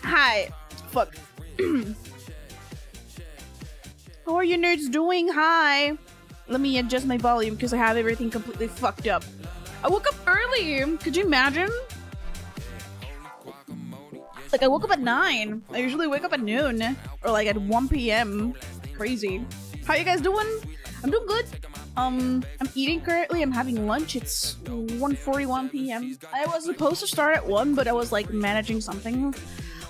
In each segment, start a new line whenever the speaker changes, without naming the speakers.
Hi. Fuck. How are you nerds doing? Hi. Let me adjust my volume because I have everything completely fucked up. I woke up early. Could you imagine? Like, I woke up at 9. I usually wake up at noon. Or like at 1 p.m. Crazy. How you guys doing? I'm doing good. I'm eating currently. I'm having lunch. It's 1:41 p.m. I was supposed to start at 1, but I was like managing something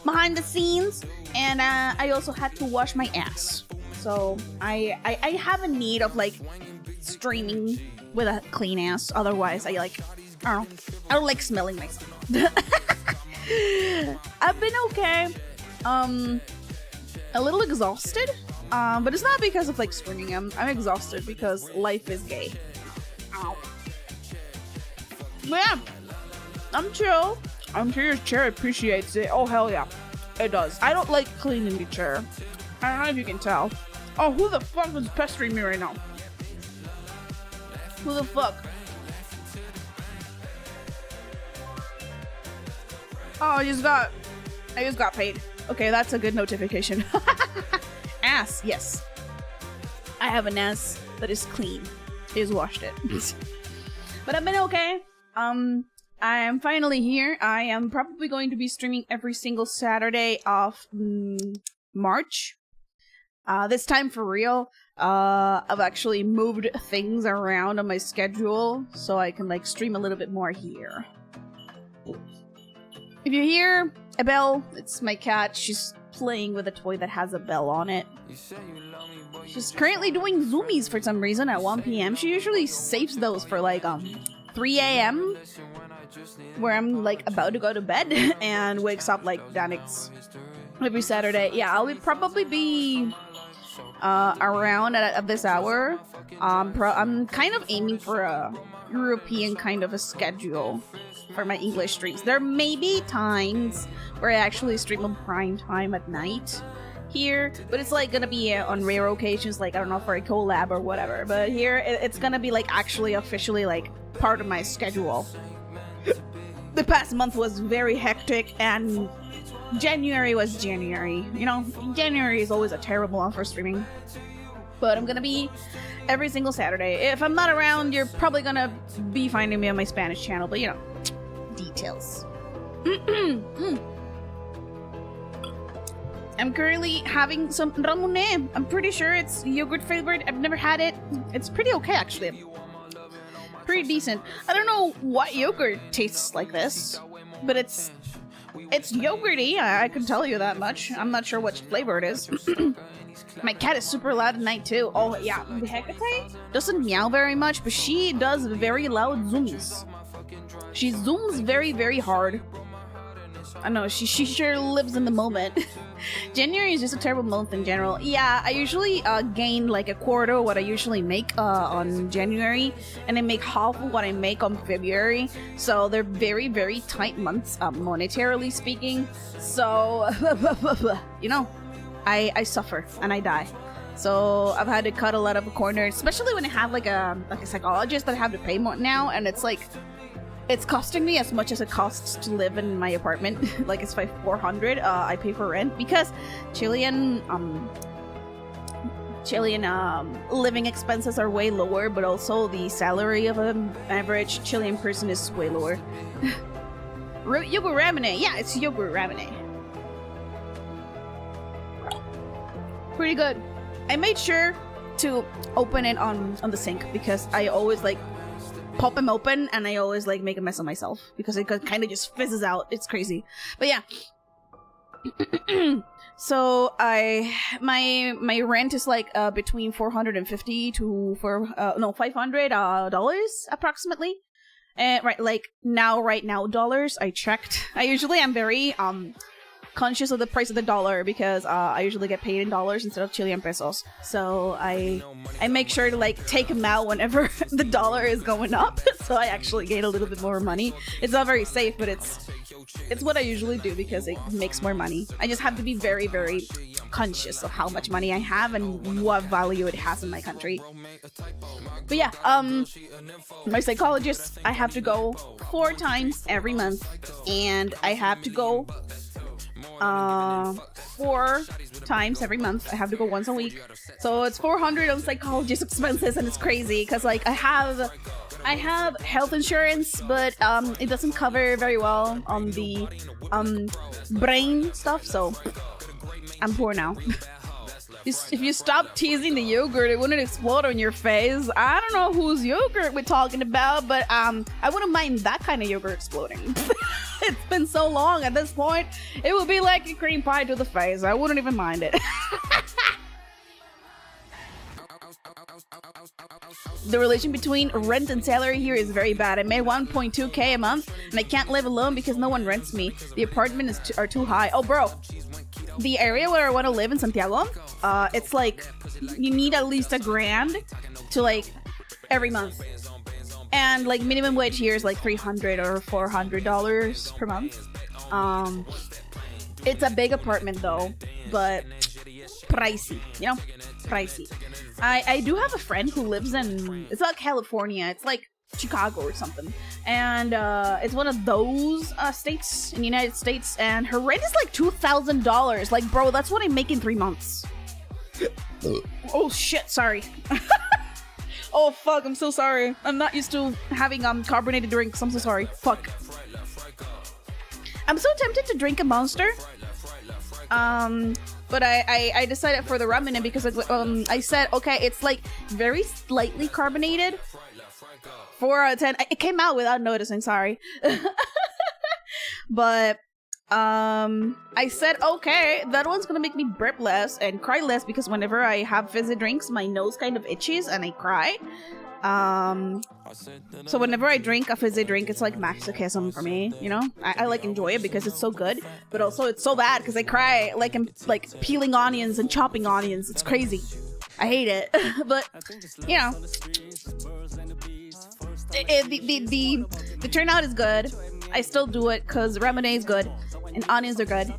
behind the scenes. And I also had to wash my ass. So I have a need of like streaming with a clean ass. Otherwise, I don't know. I don't like smelling myself. I've been okay. A little exhausted. But it's not because of like streaming. I'm exhausted because life is gay. Ow. But yeah, I'm chill. I'm sure your chair appreciates it. Oh hell yeah, it does. I don't like cleaning the chair. I don't know if you can tell. Oh, who the fuck is pestering me right now? Who the fuck? Oh, I just got paid. Okay, that's a good notification. Ass, yes. I have an ass that is clean. He's washed it. But I've been okay. I am finally here. I am probably going to be streaming every single Saturday of March. This time for real. I've actually moved things around on my schedule so I can like stream a little bit more here. If you hear a bell, it's my cat. She's playing with a toy that has a bell on it. She's currently doing zoomies for some reason at 1 p.m. She usually saves those for like 3 a.m. where I'm like about to go to bed and wakes up like Danix every Saturday. Yeah, I'll probably be around at this hour. I'm kind of aiming for a European kind of a schedule for my English streams. There may be times where I actually stream on prime time at night here, but it's like gonna be on rare occasions, like I don't know, for a collab or whatever. But here it's gonna be like actually officially like part of my schedule. The past month was very hectic, and January was January. You know, January is always a terrible one for streaming. But I'm gonna be every single Saturday. If I'm not around, you're probably gonna be finding me on my Spanish channel, but you know, details. I'm currently having some ramune. I'm pretty sure it's yogurt flavored. I've never had it. It's pretty okay, actually. Pretty decent. I don't know what yogurt tastes like this, but it's yogurty. I can tell you that much. I'm not sure which flavor it is. My cat is super loud at night too. Oh yeah, Hecate doesn't meow very much, but she does very loud zooms. She zooms very, very hard. I know, she sure lives in the moment. January is just a terrible month in general. Yeah, I usually gain like a quarter of what I usually make on January, and I make half of what I make on February. So they're very, very tight months, monetarily speaking. So, you know, I suffer and I die. So I've had to cut a lot of corners, especially when I have like a psychologist that I have to pay more now, and it's like, it's costing me as much as it costs to live in my apartment. Like it's $400 I pay for rent because Chilean living expenses are way lower, but also the salary of an average Chilean person is way lower. Yogurt ramen. Yeah, it's yogurt ramen. Pretty good. I made sure to open it on the sink because I always like pop them open and I always like make a mess of myself because it kind of just fizzes out. It's crazy. But yeah. So my rent is like between $450 to $500 approximately. Right now dollars. I checked. I usually am very conscious of the price of the dollar because I usually get paid in dollars instead of Chilean pesos. So I make sure to like take them out whenever the dollar is going up. So I actually gain a little bit more money. It's not very safe, but it's It's what I usually do because it makes more money. I just have to be very, very conscious of how much money I have and what value it has in my country. But yeah, my psychologist, I have to go 4 times every month, and I have to go 4 times every month. I have to go once a week, so it's 400 on psychologist expenses, and it's crazy because like I have health insurance, but it doesn't cover very well on the brain stuff, so I'm poor now. If you stop teasing the yogurt, it wouldn't explode on your face. I don't know whose yogurt we're talking about, but I wouldn't mind that kind of yogurt exploding. It's been so long at this point, it would be like a cream pie to the face. I wouldn't even mind it. The relation between rent and salary here is very bad. I made 1.2k a month, and I can't live alone because no one rents me. The apartments are too high. Oh, bro. The area where I want to live in Santiago, it's like, you need at least $1,000 to like, every month. And like, minimum wage here is like $300 or $400 per month. It's a big apartment though, but pricey, you know? Pricey. I do have a friend who lives in, it's not California, it's like Chicago or something, and it's one of those states in the United States, and her rent is like $2,000. Like, bro, that's what I make in 3 months. Oh shit, sorry. Oh fuck, I'm so sorry. I'm not used to having carbonated drinks. I'm so sorry. Fuck. I'm so tempted to drink a Monster. But I decided for the ramen because I said, okay, it's like very slightly carbonated. 4 out of 10. It came out without noticing, sorry. But I said, okay, that one's gonna make me burp less and cry less because whenever I have fizzy drinks, my nose kind of itches and I cry. So whenever I drink a fizzy drink, it's like masochism for me, you know? I like enjoy it because it's so good, but also it's so bad because I cry like I'm like peeling onions and chopping onions. It's crazy. I hate it. But, you know, the turnout is good. I still do it because ramen is good and onions are good.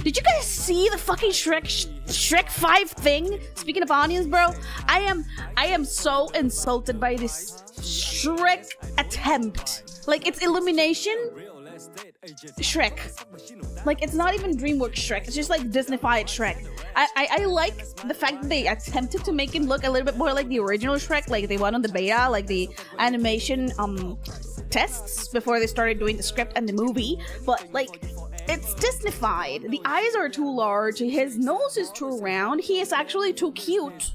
Did you guys see the fucking Shrek 5 thing? Speaking of onions, bro, I am so insulted by this Shrek attempt. Like, it's Illumination Shrek. Like, it's not even DreamWorks Shrek. It's just like Disney-fied Shrek. I like the fact that they attempted to make him look a little bit more like the original Shrek, like they went on the beta, like the animation tests before they started doing the script and the movie. But like, it's Disney-fied. The eyes are too large, his nose is too round, he is actually too cute.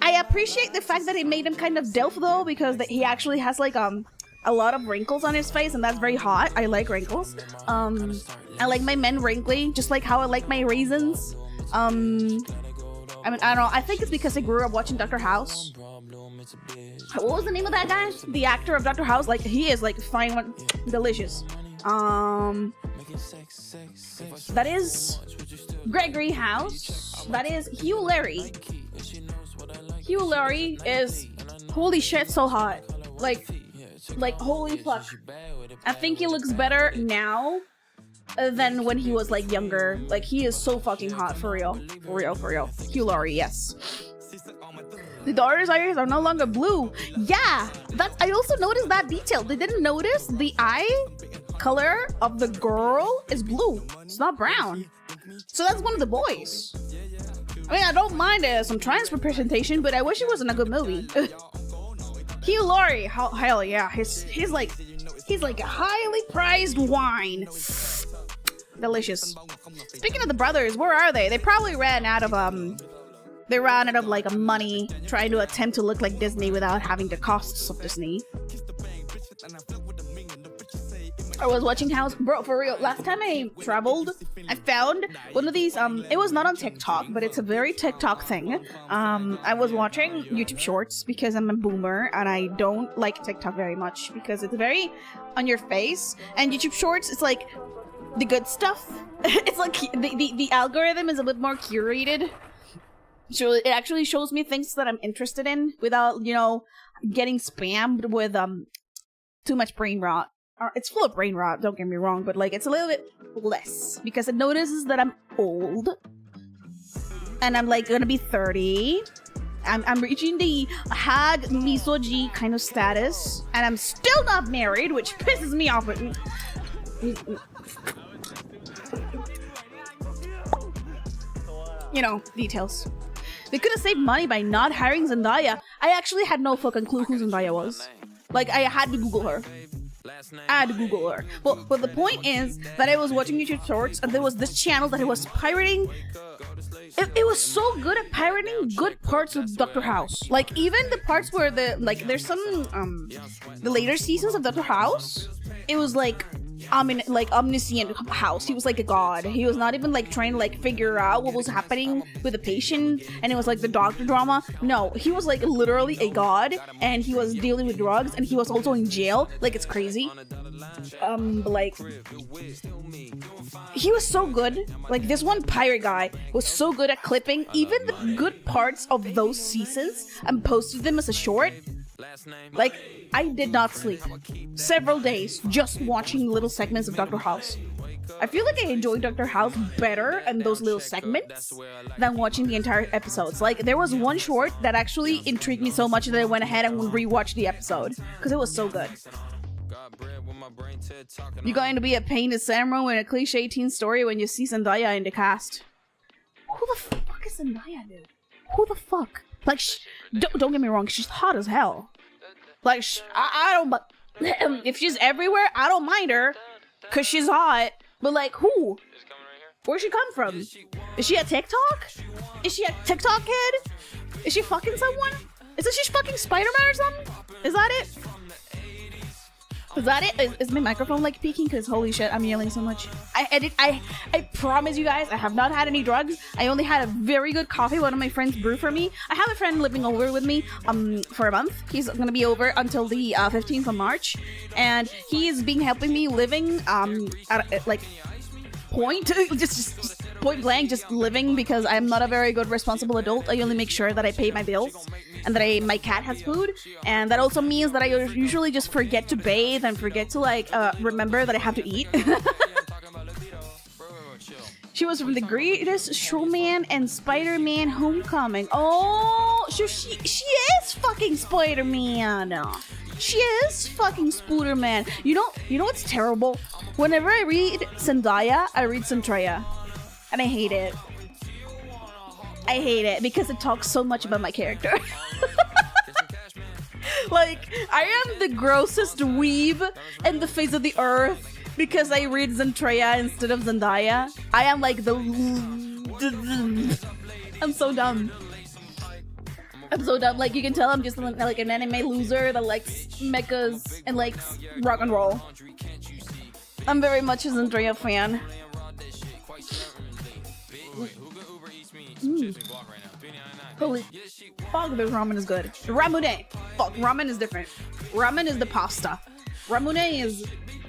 I appreciate the fact that it made him kind of Delph though, because he actually has like a lot of wrinkles on his face, and that's very hot. I like wrinkles. I like my men wrinkly, just like how I like my raisins. I mean, I don't know. I think it's because I grew up watching Dr. House. What was the name of that guy? The actor of Dr. House? Like, he is like fine one, delicious. That is Gregory House. That is Hugh Laurie. Hugh Laurie is, holy shit, so hot. Like holy fuck. I think he looks better now than when he was like younger. Like, he is so fucking hot, for real. For real, for real. Hugh Laurie, yes. The daughter's eyes are no longer blue. Yeah, I also noticed that detail. They didn't notice the eye color of the girl is blue. It's not brown. So that's one of the boys. I mean, I don't mind some trans representation, but I wish it wasn't a good movie. Hugh Laurie, hell yeah, he's like a highly prized wine. Delicious. Speaking of the brothers, where are they? They probably ran out of like money trying to attempt to look like Disney without having the costs of Disney. I was watching House, bro, for real. Last time I traveled, I found one of these, it was not on TikTok, but it's a very TikTok thing. I was watching YouTube Shorts because I'm a boomer and I don't like TikTok very much because it's very on your face, and YouTube Shorts, it's like the good stuff. It's like the algorithm is a bit more curated. So it actually shows me things that I'm interested in without, you know, getting spammed with too much brain rot. It's full of brain rot, don't get me wrong, but like it's a little bit less because it notices that I'm old and I'm like gonna be 30. I'm reaching the hag misoji kind of status, and I'm still not married, which pisses me off. You know, details. They could have saved money by not hiring Zendaya. I actually had no fucking clue who Zendaya was. Like, I had to Google her. Well, the point is that I was watching YouTube shorts, and there was this channel that it was pirating. It was so good at pirating good parts of Dr. House. Like, even the parts where there's some, the later seasons of Dr. House, it was like, omniscient House. He was like a god. He was not even like trying to like figure out what was happening with the patient, and it was like the doctor drama. No, he was like literally a god, and he was dealing with drugs, and he was also in jail. Like, it's crazy. Like, he was so good. Like, this one pirate guy was so good at clipping even the good parts of those seasons and posted them as a short. Like, I did not sleep several days just watching little segments of Dr. House. I feel like I enjoyed Dr. House better and those little segments than watching the entire episodes. Like, there was one short that actually intrigued me so much that I went ahead and rewatched the episode because it was so good. You're going to be a pain to Samro in a cliche teen story when you see Zendaya in the cast. Who the fuck is Zendaya, dude? Who the fuck? Like, don't get me wrong, she's hot as hell. Like, I don't, but if she's everywhere, I don't mind her, cause she's hot. But like, who? Where'd she come from? Is she a TikTok? Is she a TikTok kid? Is she fucking someone? Isn't she fucking Spider-Man or something? Is that it? Is that it? Is my microphone like peaking? Because holy shit, I'm yelling so much. I promise you guys, I have not had any drugs. I only had a very good coffee one of my friends brewed for me. I have a friend living over with me for a month. He's gonna be over until the 15th of March. And he is helping me living at like just point blank, just living, because I'm not a very good responsible adult. I only make sure that I pay my bills and that my cat has food, and that also means that I usually just forget to bathe and forget to like remember that I have to eat. She was from The Greatest Showman and Spider-Man Homecoming. Oh, so she is fucking Spider-Man. She is fucking Spooderman. You know what's terrible? Whenever I read Zendaya, I read Centrea. And I hate it. I hate it because it talks so much about my character. Like, I am the grossest weeb in the face of the earth because I read Centrea instead of Zendaya. I am like the... I'm so dumb. I'm so dumb. Like, you can tell I'm just like an anime loser that likes mechas and likes rock and roll. I'm very much a Zendaya fan. Holy fuck, the ramen is good. Ramune. Fuck, ramen is different. Ramen is the pasta. Ramune is...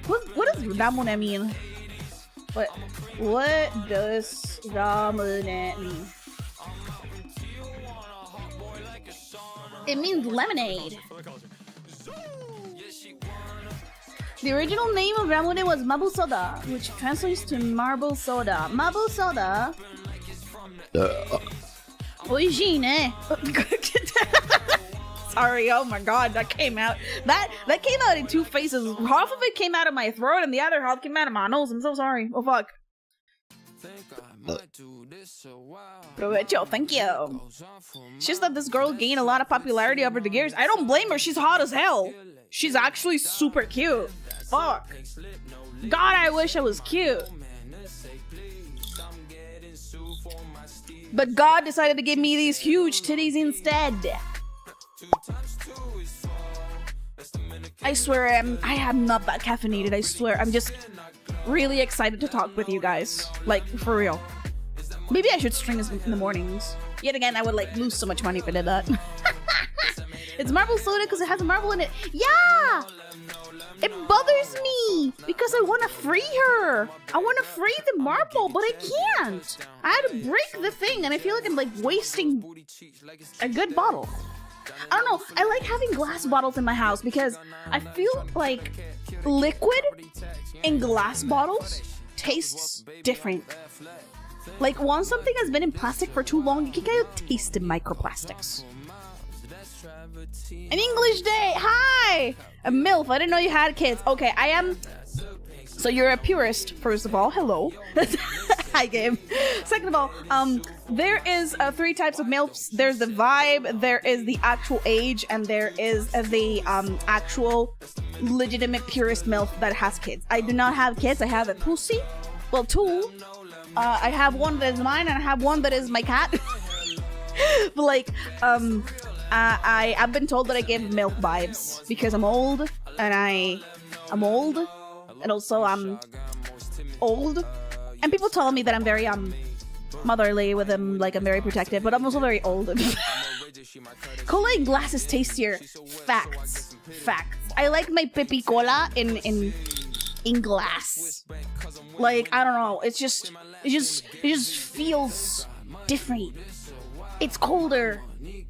What does ramune mean? What does ramune mean? It means lemonade. The original name of ramune was mabu soda, which translates to marble soda. Mabu soda. Oishine. Sorry, oh my god, that came out. That came out in two phases. Half of it came out of my throat, and the other half came out of my nose. I'm so sorry. Oh fuck. Provecho, thank you. It's just that this girl gained a lot of popularity over the years. I don't blame her. She's hot as hell. She's actually super cute. Fuck. God, I wish I was cute. But God decided to give me these huge titties instead. I swear I am not that caffeinated. I swear. I'm just really excited to talk with you guys. Like, for real. Maybe I should stream this in the mornings. Yet again, I would like lose so much money if I did that. It's marble soda because it has a marble in it. Yeah! It bothers me because I want to free her. I want to free the marble, but I can't. I had to break the thing, and I feel like I'm like wasting a good bottle. I don't know. I like having glass bottles in my house because I feel like liquid in glass bottles tastes different. Like, once something has been in plastic for too long, you can kind of taste the microplastics. An English day! Hi! A MILF, I didn't know you had kids. Okay, I am... So you're a purist, first of all. Hello. Hi, game. Second of all, there is 3 types of MILFs. There's the vibe, there is the actual age, and there is the actual legitimate purist MILF that has kids. I do not have kids. I have a pussy. Well, 2. I have one that is mine, and I have one that is my cat. But like, I've been told that I give MILF vibes because I'm old, and I'm old, and also I'm old, and people tell me that I'm very motherly with them, like I'm very protective, but I'm also very old. Cola in glass is tastier. Facts. I like my pipi cola in glass. Like, I don't know, it just feels different. It's colder.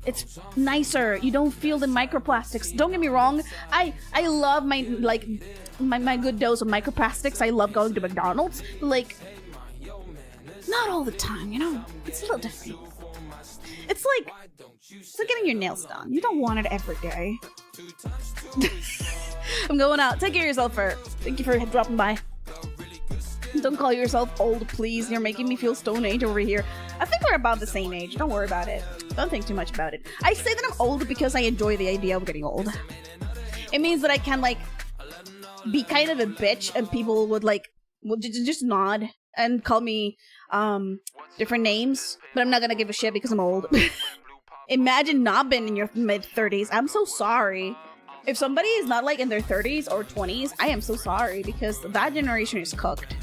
It's nicer. You don't feel the microplastics. Don't get me wrong. I love my good dose of microplastics. I love going to McDonald's. But like, not all the time, you know? It's a little different. It's like getting your nails done. You don't want it every day. I'm going out. Take care of yourself, Thank you for dropping by. Don't call yourself old, please. You're making me feel stone age over here. I think we're about the same age. Don't worry about it. Don't think too much about it. I say that I'm old because I enjoy the idea of getting old. It means that I can, like, be kind of a bitch and people would, like, just nod and call me, different names. But I'm not gonna give a shit because I'm old. Imagine not being in your mid-30s. I'm so sorry. If somebody is not, like, in their 30s or 20s, I am so sorry because that generation is cooked.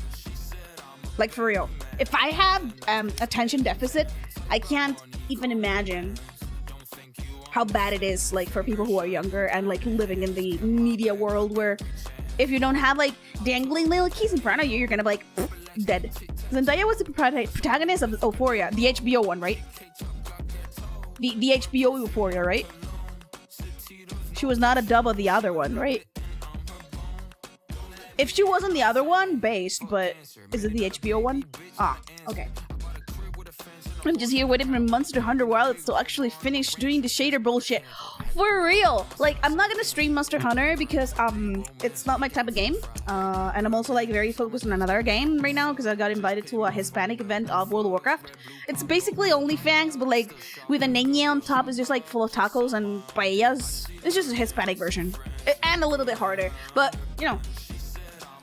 Like, for real. If I have attention deficit, I can't even imagine how bad it is, like, for people who are younger and, like, living in the media world where if you don't have, like, dangling little keys in front of you, you're gonna be, like, dead. Zendaya was the protagonist of Euphoria, the HBO one, right? The HBO Euphoria, right? She was not a dub of the other one, right? If she wasn't the other one, based, but is it the HBO one? Ah, okay. I'm just here waiting for Monster Hunter while it's still actually finished doing the shader bullshit. For real! Like, I'm not gonna stream Monster Hunter because, it's not my type of game. And I'm also, like, very focused on another game right now because I got invited to a Hispanic event of World of Warcraft. It's basically OnlyFans, but, like, with a niña on top, it's just, like, full of tacos and paellas. It's just a Hispanic version. And a little bit harder. But, you know,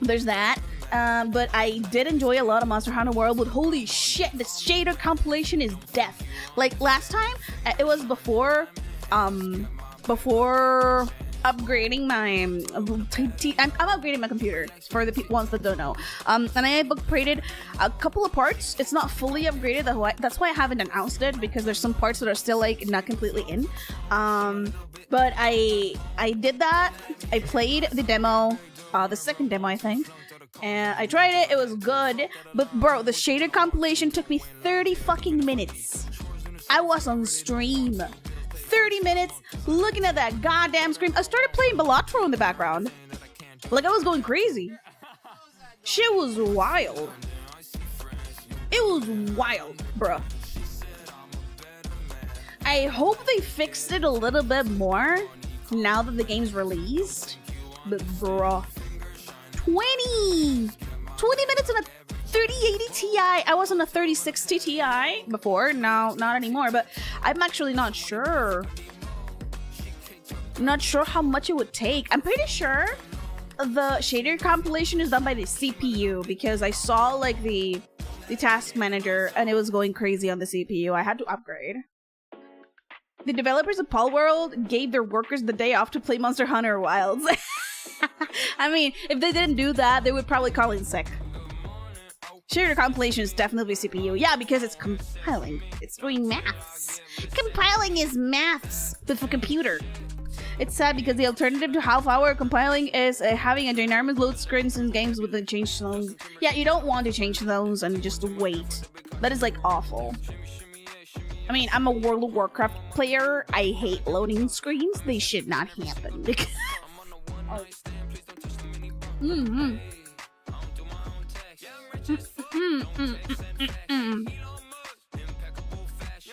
there's that. But I did enjoy a lot of Monster Hunter World, but holy shit, the shader compilation is death. Like, last time, it was before upgrading my I'm upgrading my computer for the ones that don't know, and I upgraded a couple of parts. It's not fully upgraded, that's why I haven't announced it, because there's some parts that are still, like, not completely in, but I did that. I played the demo, the second demo, I think, and I tried it. It was good, but bro, the shader compilation took me 30 fucking minutes. I was on stream 30 minutes looking at that goddamn screen. I started playing Balatro in the background. Like, I was going crazy. Shit was wild. It was wild, bruh. I hope they fixed it a little bit more now that the game's released. But bruh, 20 minutes on a 3080 Ti. I was on a 3060 Ti before. Now, not anymore, but I'm actually not sure. I'm not sure how much it would take. I'm pretty sure the shader compilation is done by the CPU, because I saw, like, the task manager and it was going crazy on the CPU. I had to upgrade. The developers of Palworld gave their workers the day off to play Monster Hunter Wilds. I mean, if they didn't do that, they would probably call in sick. Shader compilation is definitely CPU. Yeah, because it's compiling. It's doing maths. Compiling is maths, but for computer. It's sad because the alternative to half-hour compiling is having a dynamic load screens in games with the change zones. Yeah, you don't want to change those and just wait. That is, like, awful. I mean, I'm a World of Warcraft player. I hate loading screens. They should not happen.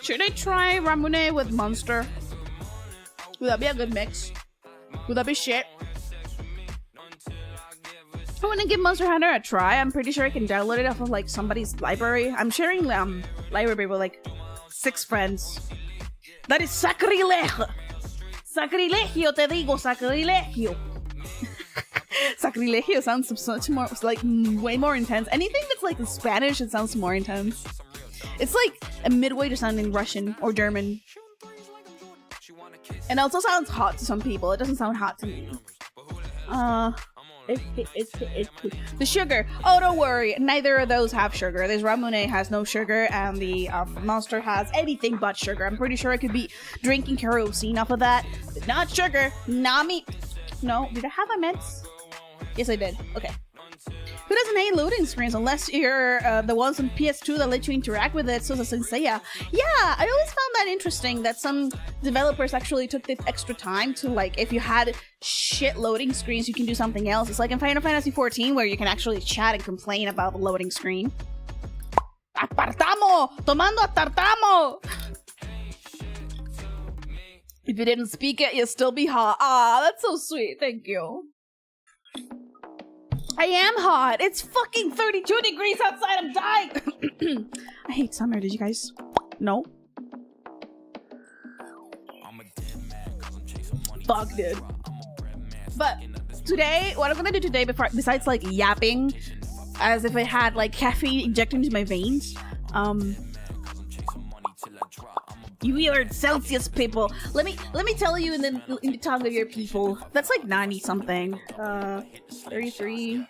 Should I try Ramune with Monster? Would that be a good mix? Would that be shit? I want to give Monster Hunter a try. I'm pretty sure I can download it off of like somebody's library. I'm sharing library with like 6 friends. That is sacrilegio. Sacrilegio, te digo, sacrilegio. Sacrilegio sounds so more like way more intense. Anything that's like in Spanish, it sounds more intense. It's like a midway to sounding Russian or German. And it also sounds hot to some people. It doesn't sound hot to me. The sugar. Oh, don't worry. Neither of those have sugar. This Ramune has no sugar, and the Monster has anything but sugar. I'm pretty sure I could be drinking kerosene off of that, but not sugar. Not me. No, did I have my meds? Yes, I did. Okay. Who doesn't hate loading screens unless you're the ones on PS2 that let you interact with it? So Senseiya. Yeah, I always found that interesting that some developers actually took the extra time to, like, if you had shit loading screens, you can do something else. It's like in Final Fantasy XIV where you can actually chat and complain about the loading screen. Apartamo! Tomando apartamo! If you didn't speak it, you'll still be hot. Ah, that's so sweet. Thank you. I am hot. It's fucking 32 degrees outside. I'm dying. I hate summer. Did you guys? No? Fuck, dude. But today, what I'm gonna do today, besides like yapping, as if I had like caffeine injected into my veins, you weird Celsius people. Let me tell you in the tongue of your people. That's like 90 something. 33.